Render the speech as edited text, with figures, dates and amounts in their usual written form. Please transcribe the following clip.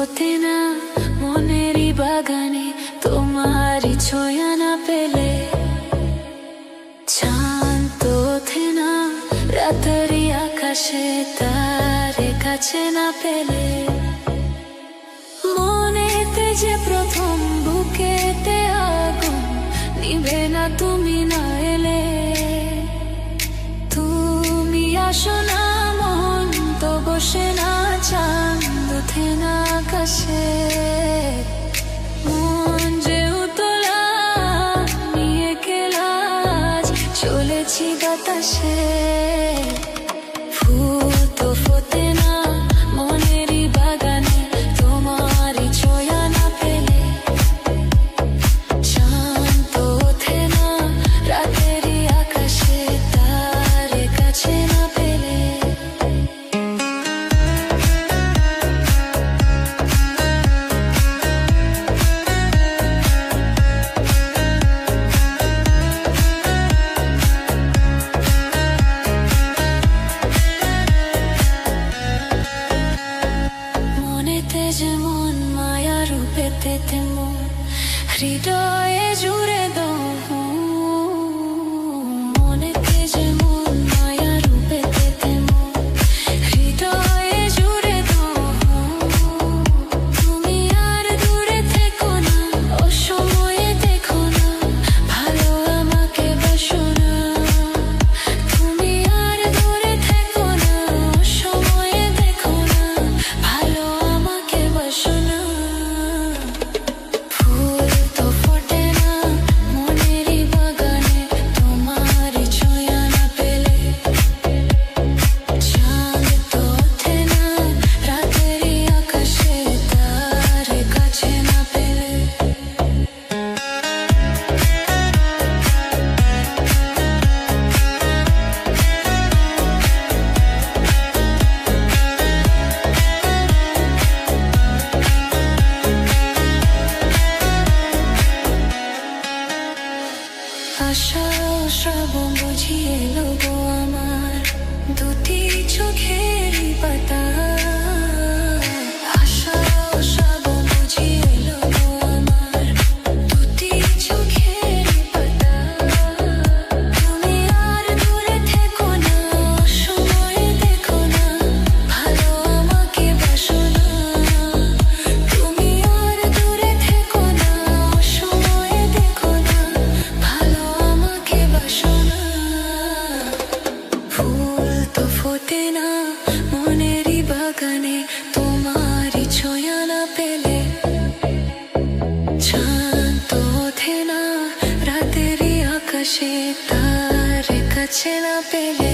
ফোটে না মনেরই বাগানে তোমারই ছোঁয়া না পেলে, চাঁদ তো ওঠে না রাতেরই আকাশে তারে কাছে না পেলে। মনেতে যে প্রথম বুকেতে আগুন নিভে না তুমি না এলে, তুমি আসো না মন তো বসে না চাঁদ ওঠে না আকাশে। মন যে উতলা নিয়ে কেলাজ চলেছি বাতাসে, ফুল তো ফোটে না মনেরই বাগানে তোমারই ছোঁয়া না পেলে, চাঁদ তো ওঠে না রাতেরই আকাশে তারে কাছে না পেলে। মনেতে যেমন মায়া রূপেতে তেমন হৃদয়ে জুড়ে দাও। মনেতে যেমন মায়া রূপেতে তেমন হৃদয়ে জুড়ে দাও। তুমি আর দূরে থেকো না, অসময়ে দেখো না, ভালো আমাকে বাসো না। তুমি আর দূরে থেকো না, অসময়ে দেখো না, ভালো আমাকে বাসো না। ফুল তো ফোটে না মনেরই বাগানে তোমারই ছোঁয়া না পেলে, চাঁদ তো ওঠে না রাতেরই আকাশে তারে কাছে না পেলে। আশা শ্রাবণ বুঝিয়ে এলো গো আমার দুটি চোখেরই পাতা। আশা শ্রাবণ বুঝিয়ে এলো গো আমার দুটি চোখেরই পাতা। তুমি আর দূরে থেকো না, অসময়ে দেখো না, ভালো আমাকে বাসো না। তুমি আর দূরে থেকো না, অসময়ে দেখো না, ভালো আমাকে বাসো না। ফুল তো ফোটে না মনেরই বাগানে তোমারই ছোঁয়া না পেলে, চাঁদ তো ওঠে না রাতেরই আকাশে তারে কাছে না পেলে।